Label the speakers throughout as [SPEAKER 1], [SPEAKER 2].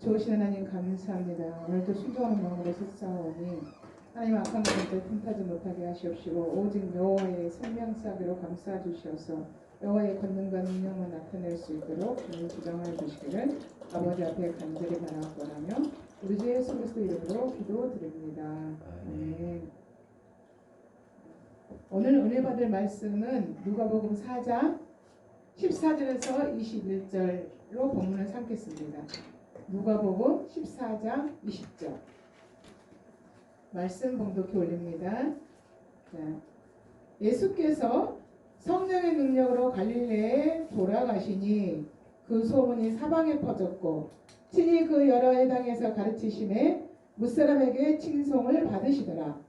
[SPEAKER 1] 좋으신 하나님 감사합니다. 오늘도 순종하는 마음으로 섰사오니 하나님 악한 것들 틈타지 못하게 하시옵시고 오직 여호와의 생명사기로 감싸 주시어서 여호와의 권능과 능력을 나타낼 수 있도록 주님 주장해 주시기를 아버지 앞에 간절히 바라옵고나며 우리 주 예수 그리스도 이름으로 기도드립니다. 아멘. 오늘 은혜 받을 말씀은 누가복음 4장 14절에서 21절로 본문을 삼겠습니다. 누가복음 14장 20절 말씀 봉독해 올립니다. 자, 예수께서 성령의 능력으로 갈릴레에 돌아가시니 그 소문이 사방에 퍼졌고 친히 그 여러 해당에서 가르치심에 무사람에게 칭송을 받으시더라.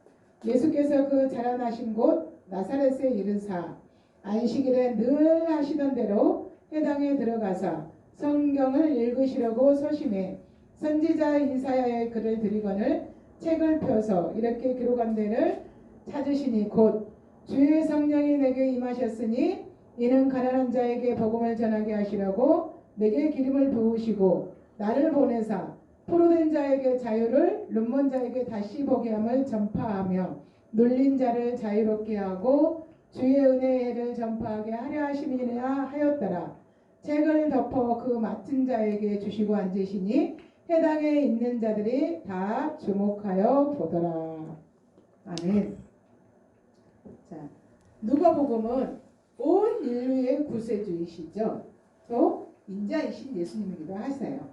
[SPEAKER 1] 예수께서 그 자라나신 곳 나사렛에 이르사 안식일에 늘 하시던 대로 회당에 들어가사 성경을 읽으시려고 서심해 선지자 이사야의 글을 들이거늘 책을 펴서 이렇게 기록한 데를 찾으시니 곧 주의 성령이 내게 임하셨으니 이는 가난한 자에게 복음을 전하게 하시려고 내게 기름을 부으시고 나를 보내사 포로된 자에게 자유를 눈먼 자에게 다시 보게 함을 전파하며 눌린 자를 자유롭게 하고 주의 은혜의 해를 전파하게 하려 하심이라 하였더라. 책을 덮어 그 맡은 자에게 주시고 앉으시니 해당에 있는 자들이 다 주목하여 보더라. 아멘. 자, 누가복음은 온 인류의 구세주이시죠. 또 인자이신 예수님이기도 하세요.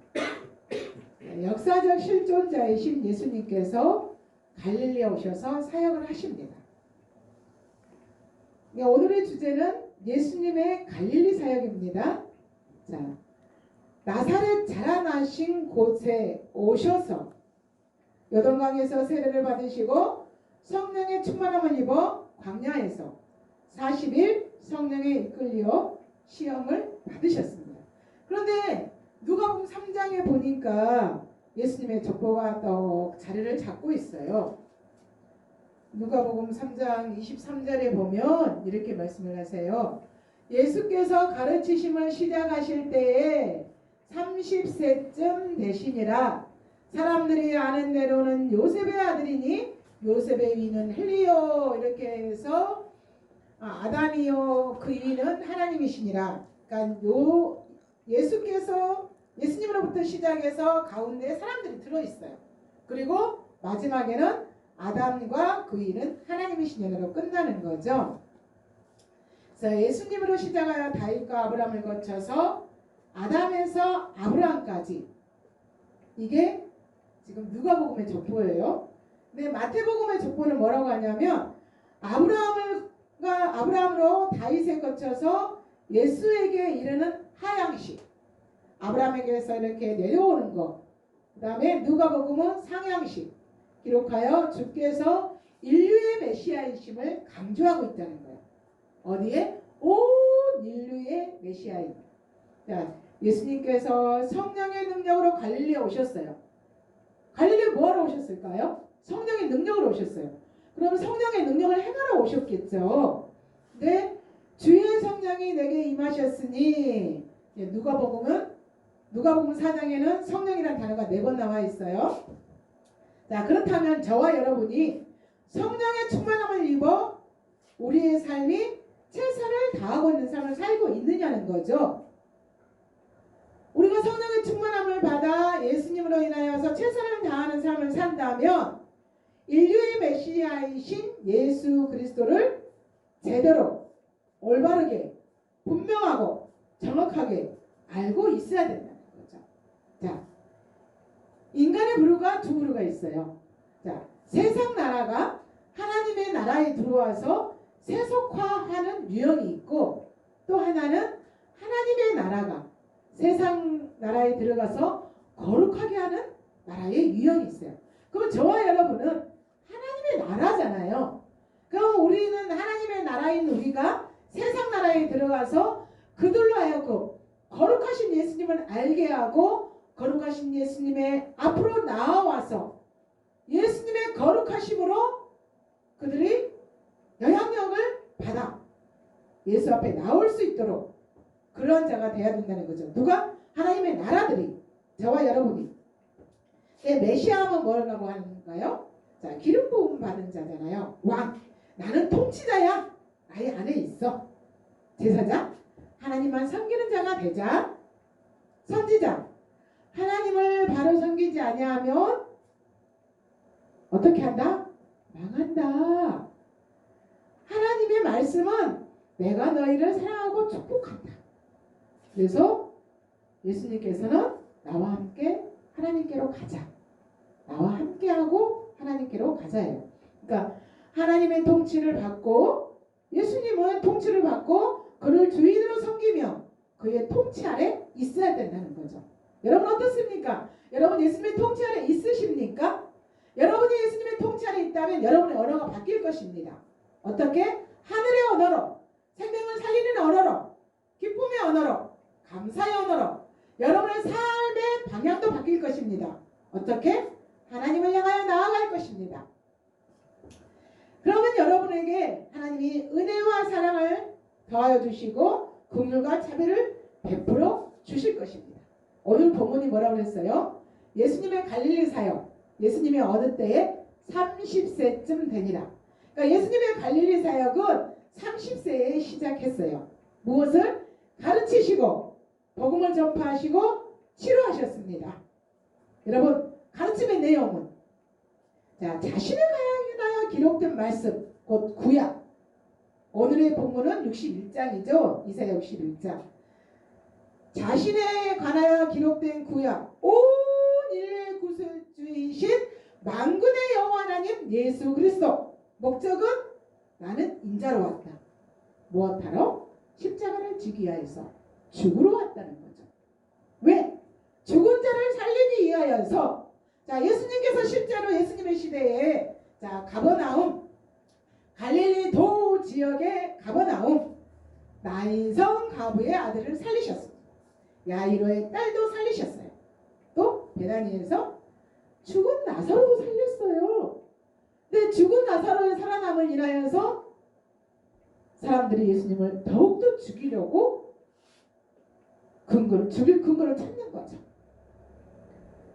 [SPEAKER 1] 역사적 실존자이신 예수님께서 갈릴리에 오셔서 사역을 하십니다. 오늘의 주제는 예수님의 갈릴리 사역입니다. 자, 나사렛 자라나신 곳에 오셔서 요단강에서 세례를 받으시고 성령의 충만함을 입어 광야에서 40일 성령에 이끌려 시험을 받으셨습니다. 그런데 누가복음 3장에 보니까 예수님의 족보가 또 자리를 잡고 있어요. 누가복음 3장 23절에 보면 이렇게 말씀을 하세요. 예수께서 가르치심을 시작하실 때에 30세쯤 되시니라. 사람들이 아는 대로는 요셉의 아들이니 요셉의 위는 헬리요 이렇게 해서 아담이요 그 위는 하나님이시니라. 그러니까 예수께서 예수님으로부터 시작해서 가운데 사람들이 들어있어요. 그리고 마지막에는 아담과 그 위는 하나님이시냐로 끝나는 거죠. 그래서 예수님으로 시작하여 다윗과 아브라함을 거쳐서 아담에서 아브라함까지 이게 지금 누가복음의 족보예요. 근데 마태복음의 족보는 뭐라고 하냐면 아브라함으로 다윗에 거쳐서 예수에게 이르는 하향식, 아브라함에게서 이렇게 내려오는 것, 그 다음에 누가복음은 상향식 기록하여 주께서 인류의 메시아이심을 강조하고 있다는 거예요. 어디에? 온 인류의 메시아임. 자, 예수님께서 성령의 능력으로 갈릴리에 오셨어요. 갈릴리에 뭐하러 오셨을까요? 성령의 능력으로 오셨어요. 그러면 성령의 능력을 행하러 오셨겠죠. 근데 주의 성령이 내게 임하셨으니 누가복음 4장에는 성령이라는 단어가 4번 나와 있어요. 자, 그렇다면 저와 여러분이 성령의 충만함을 입어 우리의 삶이 최선을 다하고 있는 삶을 살고 있느냐는 거죠. 우리가 성령의 충만함을 받아 예수님으로 인하여서 최선을 다하는 삶을 산다면 인류의 메시아이신 예수 그리스도를 제대로 올바르게 분명하고 정확하게 알고 있어야 된다는 거죠. 자, 인간의 부류가 두 부류가 있어요. 자, 세상 나라가 하나님의 나라에 들어와서 세속화하는 유형이 있고 또 하나는 하나님의 나라가 세상 나라에 들어가서 거룩하게 하는 나라의 유형이 있어요. 그럼 저와 여러분은 하나님의 나라잖아요. 그럼 우리는 하나님의 나라인 우리가 세상 나라에 들어가서 그들로 하여금 거룩하신 예수님을 알게 하고 거룩하신 예수님의 앞으로 나아와서 예수님의 거룩하심으로 그들이 영향력을 받아 예수 앞에 나올 수 있도록 그러한 자가 돼야 된다는 거죠. 누가? 하나님의 나라들이, 저와 여러분이. 메시아는 뭐라고 하는가요? 자, 기름 부음 받은 자잖아요. 왕. 나는 통치자야. 나의 안에 있어. 제사장. 하나님만 섬기는 자가 되자. 선지자. 하나님을 바로 섬기지 아니하면 어떻게 한다? 망한다. 하나님의 말씀은 내가 너희를 사랑하고 축복한다. 그래서 예수님께서는 나와 함께 하나님께로 가자. 나와 함께하고 하나님께로 가자예요. 그러니까 하나님의 통치를 받고 예수님은 통치를 받고 그를 주인으로 섬기며 그의 통치 아래 있어야 된다는 거죠. 여러분 어떻습니까? 여러분 예수님의 통치 아래 있으십니까? 여러분이 예수님의 통치 아래 있다면 여러분의 언어가 바뀔 것입니다. 어떻게? 하늘의 언어로, 생명을 살리는 언어로, 기쁨의 언어로, 감사의 언어로 여러분의 삶의 방향도 바뀔 것입니다. 어떻게? 하나님을 향하여 나아갈 것입니다. 그러면 여러분에게 하나님이 은혜와 사랑을 더하여 주시고 긍휼과 자비를 베풀어 주실 것입니다. 오늘 본문이 뭐라고 그랬어요? 예수님의 갈릴리 사역, 예수님이 어느 때에 30세쯤 되니라. 그러니까 예수님의 갈릴리 사역은 30세에 시작했어요. 무엇을? 가르치시고 복음을 전파하시고 치료하셨습니다. 여러분 가르침의 내용은 자, 자신에 관하여 기록된 말씀 곧 구약. 오늘의 본문은 61장이죠. 이사야 61장. 자신에 관하여 기록된 구약 온 인류의 구세주이신 만군의 여호와 하나님 예수 그리스도. 목적은 나는 인자로 왔다. 무엇하러? 십자가를 지기 위하여서 죽으러 왔다는 거죠. 왜? 죽은 자를 살리기 위하여서. 자, 예수님께서 실제로 예수님의 시대에 자, 가버나움, 갈릴리 도 지역의 가버나움, 나인성 가부의 아들을 살리셨습니다. 야이로의 딸도 살리셨어요. 또 베다니에서 죽은 나사로도 살렸어요. 근데 죽은 나사로의 살아남을 인하여서 사람들이 예수님을 더욱더 죽이려고 죽일 근거를 찾는 거죠.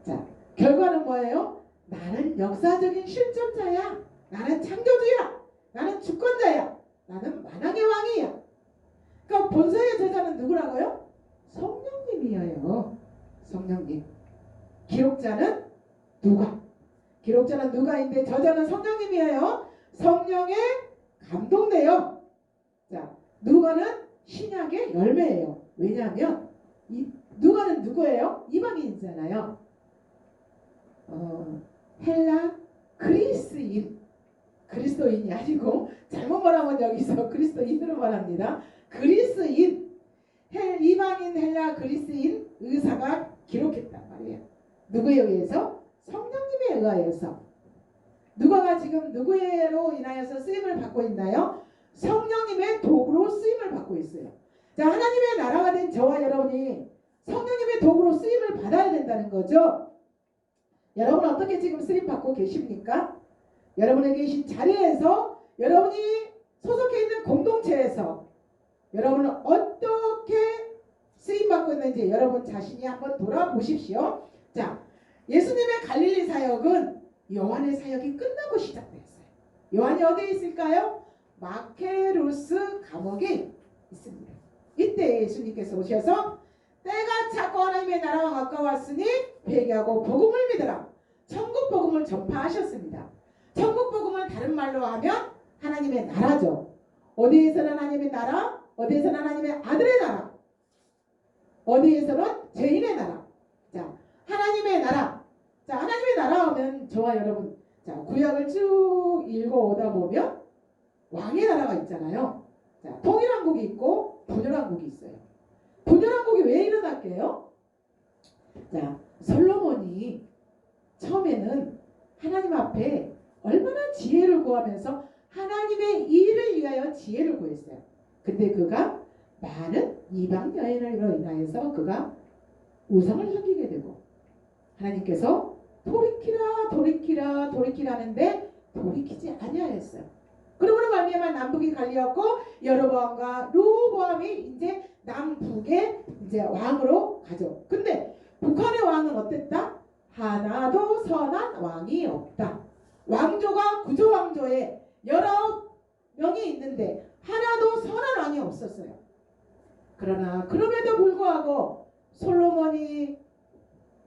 [SPEAKER 1] 자, 결과는 뭐예요? 나는 역사적인 실존자야. 나는 창조주야. 나는 주권자야. 나는 만왕의 왕이야. 그러니까 본서의 저자는 누구라고요? 성령님이에요. 성령님. 기록자는 누가? 기록자는 누가인데 저자는 성령님이에요. 성령에 감동돼요. 자, 누가는 신약의 열매예요. 왜냐하면 누가는 누구예요? 이방인이잖아요. 헬라 그리스인, 그리스도인이 아니고 잘못 말하면 여기서 그리스도인으로 말합니다. 그리스인, 이방인 헬라 그리스인 의사가 기록했단 말이에요. 누구에 의해서? 성령님에 의하여서. 누가가 지금 누구로 인하여서 쓰임을 받고 있나요? 성령님의 도구로 쓰임을 받고 있어요. 자, 하나님의 나라가 된 저와 여러분이 성령님의 도구로 쓰임을 받아야 된다는 거죠. 여러분 어떻게 지금 쓰임 받고 계십니까? 여러분이 계신 자리에서, 여러분이 소속해 있는 공동체에서 여러분은 어떻게 쓰임 받고 있는지 여러분 자신이 한번 돌아보십시오. 자, 예수님의 갈릴리 사역은 요한의 사역이 끝나고 시작됐어요. 요한이 어디에 있을까요? 마케루스 감옥에 있습니다. 이때 예수님께서 오셔서 때가 찼고 하나님의 나라가 가까웠으니 회개하고 복음을 믿으라. 천국 복음을 전파하셨습니다. 천국 복음은 다른 말로 하면 하나님의 나라죠. 어디에서는 하나님의 나라, 어디에서는 하나님의 아들의 나라, 어디에서는 죄인의 나라. 자, 하나님의 나라. 자, 하나님의 나라 하면 저와 여러분, 자, 구약을 쭉 읽어오다 보면 왕의 나라가 있잖아요. 자, 통일왕국이 있고 분열왕국이 있어요. 분열왕국이 왜 일어났게요? 자, 솔로몬이 처음에는 하나님 앞에 얼마나 지혜를 구하면서 하나님의 일을 위하여 지혜를 구했어요. 근데 그가 많은 이방 여인으로 인하여서 그가 우상을 섬기게 되고 하나님께서 돌이키라 돌이키라 돌이키라 하는데 돌이키지 아니하였어요. 그러므로 말미암아 남북이 갈리었고 여로보암과 르호보암이 이제 남북의 이제 왕으로 가죠. 근데 북한의 왕은 어땠다? 하나도 선한 왕이 없다. 왕조가 구조 왕조에 19명이 있는데 하나도 선한 왕이 없었어요. 그러나 그럼에도 불구하고 솔로몬이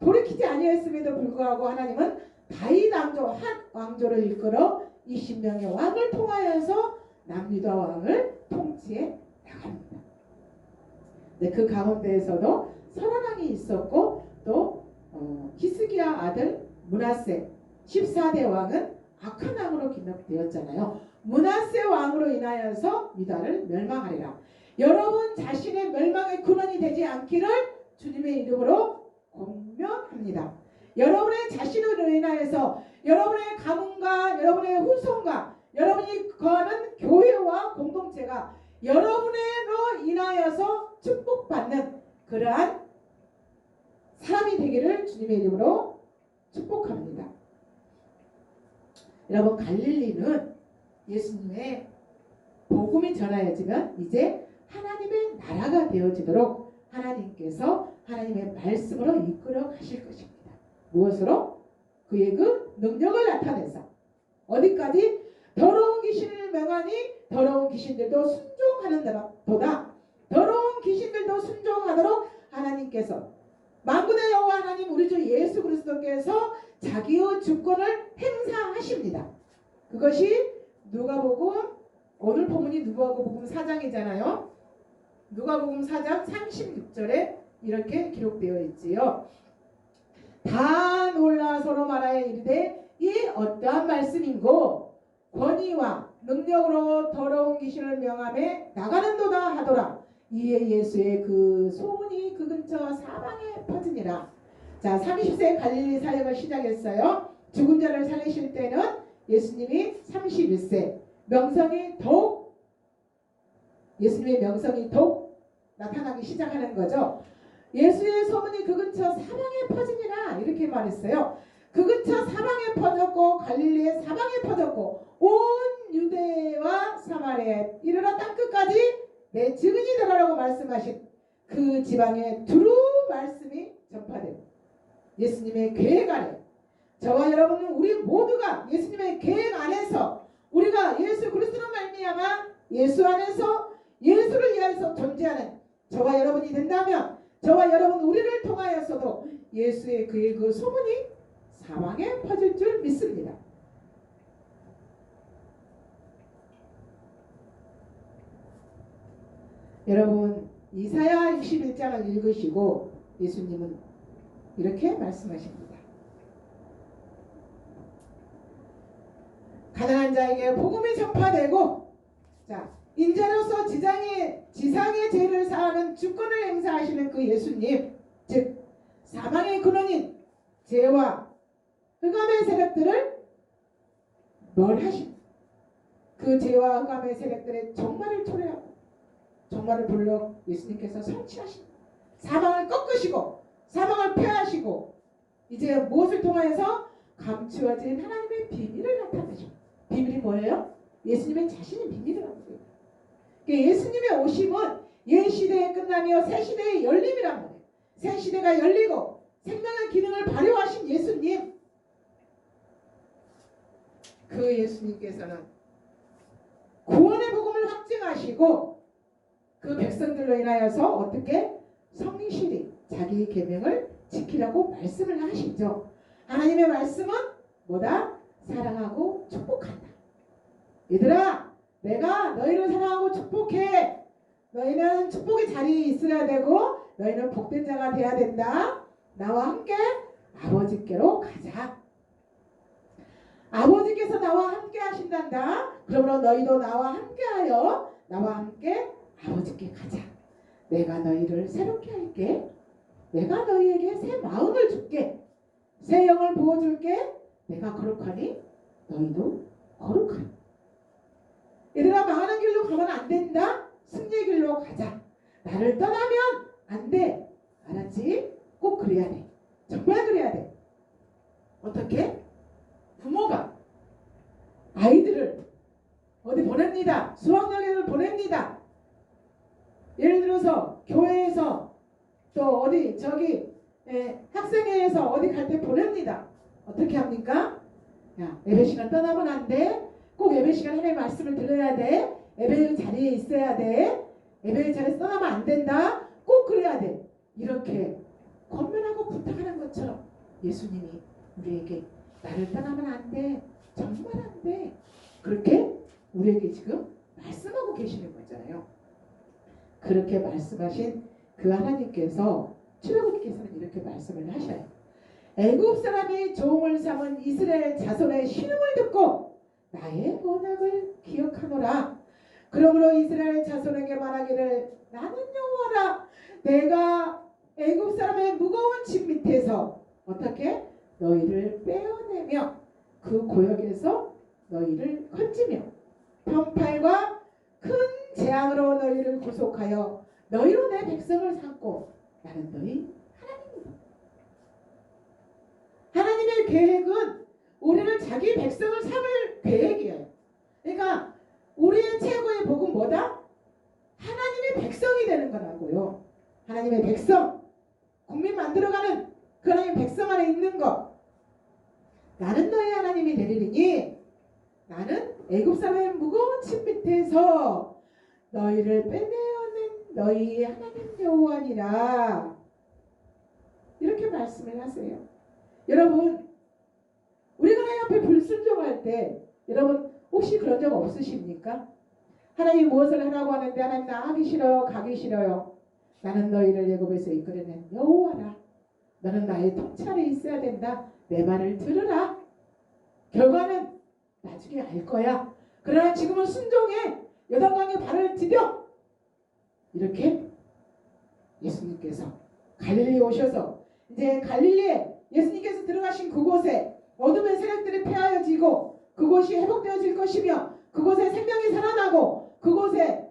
[SPEAKER 1] 돌이키지 아니했음에도 불구하고 하나님은 다윗 왕조 한 왕조를 이끌어 20명의 왕을 통하여서 남유다 왕을 통치해 나갑니다. 네, 그 가운데에서도 선한 왕이 있었고 또 히스기야 아들 므낫세 14대 왕은 악한 왕으로 기록되었잖아요. 므낫세 왕으로 인하여서 유다를 멸망하리라. 여러분 자신의 멸망의 근원이 되지 않기를 주님의 이름으로 권면합니다. 여러분의 자신으로 인하여서 여러분의 가문과 여러분의 후손과 여러분이 거하는 교회와 공동체가 여러분으로 인하여서 축복받는 그러한 사람이 되기를 주님의 이름으로 축복합니다. 여러분 갈릴리는 예수님의 복음이 전하여지면 이제 하나님의 나라가 되어지도록 하나님께서 하나님의 말씀으로 이끌어 가실 것입니다. 무엇으로? 그의 그 능력을 나타내서 어디까지? 더러운 귀신을 명하니 더러운 귀신들도 순종하는 도다. 더러운 귀신들도 순종하도록 하나님께서 만군의 여호와 하나님 우리 주 예수 그리스도께서 자기의 주권을 행사하십니다. 그것이 누가복음 오늘 본문이 누가복음 4장이잖아요. 누가복음 4장 36절에 이렇게 기록되어 있지요. 다 놀라 서로 말하여 이르되 이 어떠한 말씀인고 권위와 능력으로 더러운 귀신을 명함에 나가는도다 하더라. 이에 예수의 그 소문이 그 근처 사방에 퍼지니라. 자, 30세 갈릴리 사역을 시작했어요. 죽은 자를 살리실 때는 예수님이 31세 예수님의 명성이 더욱 나타나기 시작하는 거죠. 예수의 소문이 그 근처 사방에 퍼지니라 이렇게 말했어요. 그 근처 사방에 퍼졌고 갈릴리의 사방에 퍼졌고 온 유대와 사마리아에 이르러 땅끝까지 내 증인이 되라라고 말씀하신 그 지방에 두루 말씀이 전파되고 예수님의 계획 안에 저와 여러분은 우리 모두가 예수님의 계획 안에서 우리가 예수 그리스도로 말미암아 예수 안에서 예수를 위하여서 존재하는 저와 여러분이 된다면 저와 여러분 우리를 통하여서도 예수의 그 소문이 사방에 퍼질 줄 믿습니다. 여러분 이사야 61장을 읽으시고 예수님은 이렇게 말씀하십니다. 가난한 자에게 복음이 전파되고 자 인자로서 지상의 죄를 사하는 주권을 행사하시는 그 예수님 즉 사망의 근원인 죄와 흑암의 세력들을 멸하신 그 죄와 흑암의 세력들의 종말을 초래하고 종말을 불러 예수님께서 성취하신 사망을 꺾으시고 사망을 폐하시고 이제 무엇을 통하여서 감추어진 하나님의 비밀을 나타내죠. 비밀이 뭐예요? 예수님의 자신의 비밀이라고 해요. 예수님의 오심은 옛 시대의 끝남이요 새 시대의 열림이란 말이에요. 새 시대가 열리고 생명의 기능을 발휘하신 예수님 그 예수님께서는 구원의 복음을 확증하시고 그 백성들로 인하여서 어떻게 성실히 자기 계명을 지키라고 말씀을 하시죠. 하나님의 말씀은 뭐다? 사랑하고 축복한다. 얘들아 내가 너희를 사랑하고 축복해. 너희는 축복의 자리에 있어야 되고 너희는 복된 자가 돼야 된다. 나와 함께 아버지께로 가자. 아버지께서 나와 함께 하신단다. 그러므로 너희도 나와 함께하여 나와 함께 아버지께 가자. 내가 너희를 새롭게 할게. 내가 너희에게 새 마음을 줄게. 새 영을 부어줄게. 내가 거룩하니 너희도 거룩하니. 얘들아 망하는 길로 가면 안 된다. 승리의 길로 가자. 나를 떠나면 안 돼. 알았지? 꼭 그래야 돼. 정말 그래야 돼. 어떻게? 부모가 아이들을 어디 보냅니다. 수학여행을 보냅니다. 예를 들어서 교회에서 또 어디 저기 학생회에서 어디 갈 때 보냅니다. 어떻게 합니까? 야, 예배 시간 떠나면 안 돼. 꼭 예배 시간 하나님의 말씀을 들어야 돼. 예배 자리에 있어야 돼. 예배 자리에서 떠나면 안 된다. 꼭 그래야 돼. 이렇게 권면하고 부탁하는 것처럼 예수님이 우리에게 나를 떠나면 안 돼. 정말 안 돼. 그렇게 우리에게 지금 말씀하고 계시는 거잖아요. 그렇게 말씀하신 그 하나님께서 출애굽기에서는 이렇게 말씀을 하셔요. 애굽 사람이 종을 삼은 이스라엘 자손의 신음을 듣고 나의 언약을 기억하노라. 그러므로 이스라엘 자손에게 말하기를 나는 여호와라. 내가 애굽 사람의 무거운 짐 밑에서 어떻게 너희를 빼어내며 그 고역에서 너희를 건지며 편팔과 큰 재앙으로 너희를 구속하여 너희로 내 백성을 삼고 나는 너희 하나님이다. 하나님의 계획은 우리를 자기 백성을 삼을 계획이에요. 그러니까 우리의 최고의 복은 뭐다? 하나님의 백성이 되는 거라고요. 하나님의 백성, 국민 만들어가는 그 하나님의 백성 안에 있는 것. 나는 너희 하나님이 되리니 나는 애굽 사람의 무거운 짐 밑에서 너희를 빼내어낸 너희 하나님 여호와니라. 이렇게 말씀을 하세요. 여러분, 우리가 하나님 앞에 불순종할 때 여러분 혹시 그런 적 없으십니까? 하나님 무엇을 하라고 하는데 하나님 나 하기 싫어요, 가기 싫어요. 나는 너희를 애굽에서 이끌어낸 여호와라. 너는 나의 통치 아래 있어야 된다. 내 말을 들으라. 결과는 나중에 알 거야. 그러나 지금은 순종해. 요단강에 발을 디뎌. 이렇게 예수님께서 갈릴리에 오셔서 이제 갈릴리에 예수님께서 들어가신 그곳에 어둠의 세력들이 폐하여지고 그곳이 회복되어질 것이며 그곳에 생명이 살아나고 그곳에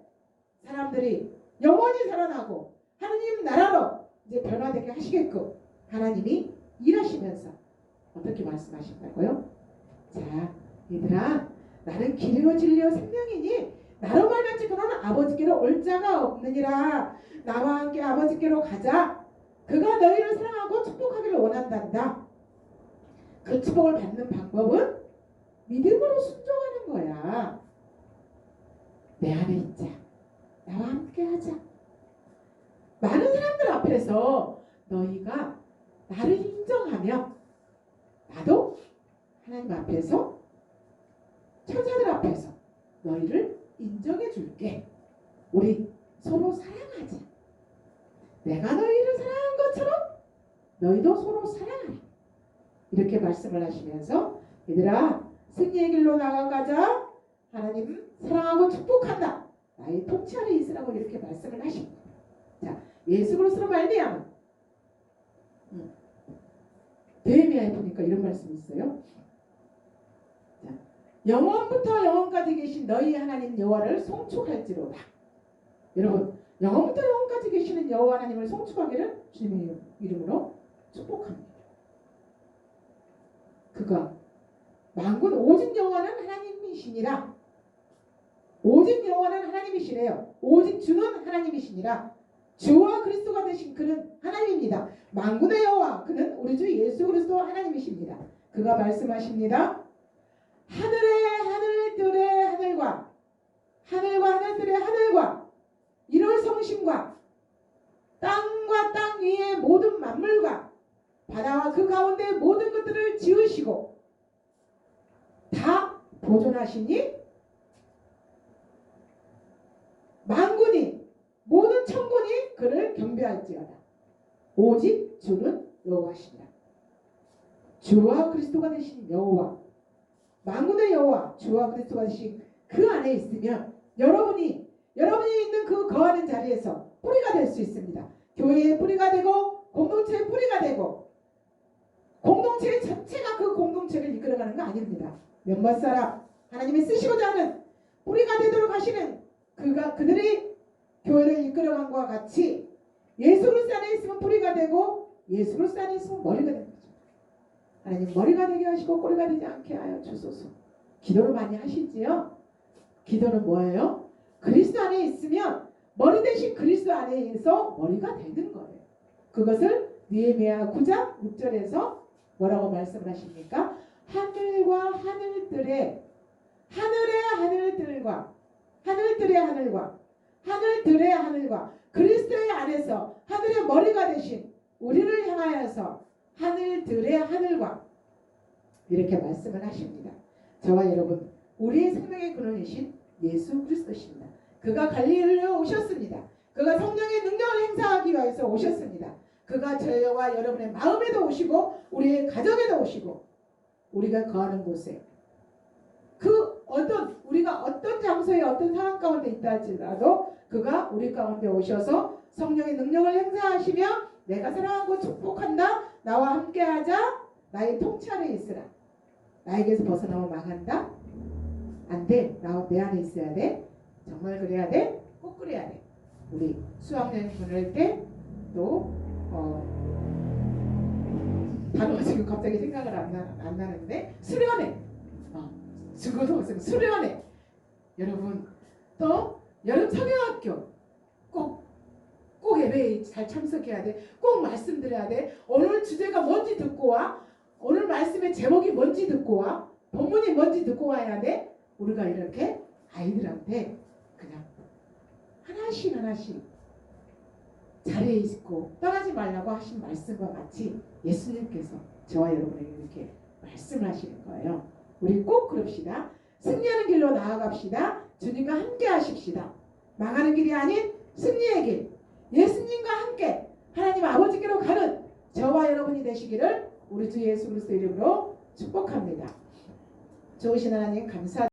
[SPEAKER 1] 사람들이 영원히 살아나고 하나님 나라로 이제 변화되게 하시게끔 하나님이 일하시면서 어떻게 말씀하신다고요? 자, 얘들아, 나는 길이요 진리요 생명이니 나로 말미암지 그는 아버지께로 올 자가 없느니라. 나와 함께 아버지께로 가자. 그가 너희를 사랑하고 축복하기를 원한단다. 그 축복을 받는 방법은 믿음으로 순종하는 거야. 내 안에 있자. 나와 함께 하자. 많은 사람들 앞에서 너희가 나를 인정하며 나도 하나님 앞에서 천사들 앞에서 너희를 인정해 줄게. 우리 서로 사랑하자. 내가 너희를 사랑한 것처럼 너희도 서로 사랑하라. 이렇게 말씀을 하시면서 얘들아 승리의 길로 나아가자. 하나님 사랑하고 축복한다. 나의 통치 아래 있으라고 이렇게 말씀을 하십니다. 자, 예수 그리스도로 말미암아 느헤미야에 보니까 이런 말씀이 있어요. 자, 영원부터 영원까지 계신 너희 하나님 여호와를 송축할지로다. 여러분, 영원부터 영원까지 계시는 여호와 하나님을 송축하기를 주님의 이름으로 축복합니다. 그가 만군 오직 여호와는 하나님이시니라. 오직 여호와는 하나님이시래요. 오직 주는 하나님이시니라. 주와 그리스도가 되신 그는 하나님입니다. 만군의 여호와 그는 우리 주 예수 그리스도 하나님이십니다. 그가 말씀하십니다. 하늘의 하늘들의 하늘과 하늘들의 하늘과 이럴 성심과 땅과 땅 위의 모든 만물과 바다와 그 가운데 모든 것들을 지으시고 다 보존하시니 만군이 모든 천군이 그를 경배할지어다. 오직 주는 여호와시니라. 주와 그리스도가 되신 여호와, 만군의 여호와, 주와 그리스도가 되신 그 안에 있으면 여러분이 있는 그 거하는 자리에서 뿌리가 될 수 있습니다. 교회의 뿌리가 되고 공동체의 뿌리가 되고 공동체 전체가 그 공동체를 이끌어가는 거 아닙니다. 몇몇 사람 하나님이 쓰시고자 하는 뿌리가 되도록 하시는 그들이 교회를 이끌어간 것과 같이 예수 그리스도 안에 있으면 뿌리가 되고 예수 그리스도 안에 있으면 머리가 되는 거죠. 하나님 머리가 되게 하시고 꼬리가 되지 않게 하여 주소서. 기도를 많이 하시지요. 기도는 뭐예요? 그리스도 안에 있으면 머리 대신 그리스도 안에서 머리가 되는 거예요. 그것을 느헤미야 9장 6절에서 뭐라고 말씀을 하십니까? 하늘과 하늘들의 하늘들과 하늘들의 하늘과 그리스도의 안에서 하늘의 머리가 되신 우리를 향하여서 하늘들의 하늘과 이렇게 말씀을 하십니다. 저와 여러분, 우리의 생명의 근원이신 예수 그리스도십니다. 그가 갈릴리로 오셨습니다. 그가 성령의 능력을 행사하기 위해서 오셨습니다. 그가 저와 여러분의 마음에도 오시고 우리의 가정에도 오시고 우리가 거하는 곳에 우리가 어떤 장소에 어떤 상황 가운데 있다 할지라도 그가 우리 가운데 오셔서 성령의 능력을 행사하시며 내가 사랑하고 축복한다. 나와 함께하자. 나의 통치 아래 있으라. 나에게서 벗어나면 망한다. 안 돼. 내 안에 있어야 돼. 정말 그래야 돼. 꼭 그래야 돼. 우리 수학여행 보낼 때 또 단어가 지금 갑자기 생각을 안 나는데 수련회 중고등학생 수련회 여러분 또 여름 성경학교 꼭 예배에 잘 참석해야 돼. 꼭 말씀 드려야 돼. 오늘 주제가 뭔지 듣고 와. 오늘 말씀의 제목이 뭔지 듣고 와. 본문이 뭔지 듣고 와야 돼. 우리가 이렇게 아이들한테 그냥 하나씩 자리에 있고 떠나지 말라고 하신 말씀과 같이 예수님께서 저와 여러분에게 이렇게 말씀을 하시는 거예요. 우리 꼭 그럽시다. 승리하는 길로 나아갑시다. 주님과 함께 하십시다. 망하는 길이 아닌 승리의 길. 예수님과 함께 하나님 아버지께로 가는 저와 여러분이 되시기를 우리 주 예수 그리스도 이름으로 축복합니다. 좋으신 하나님 감사합니다.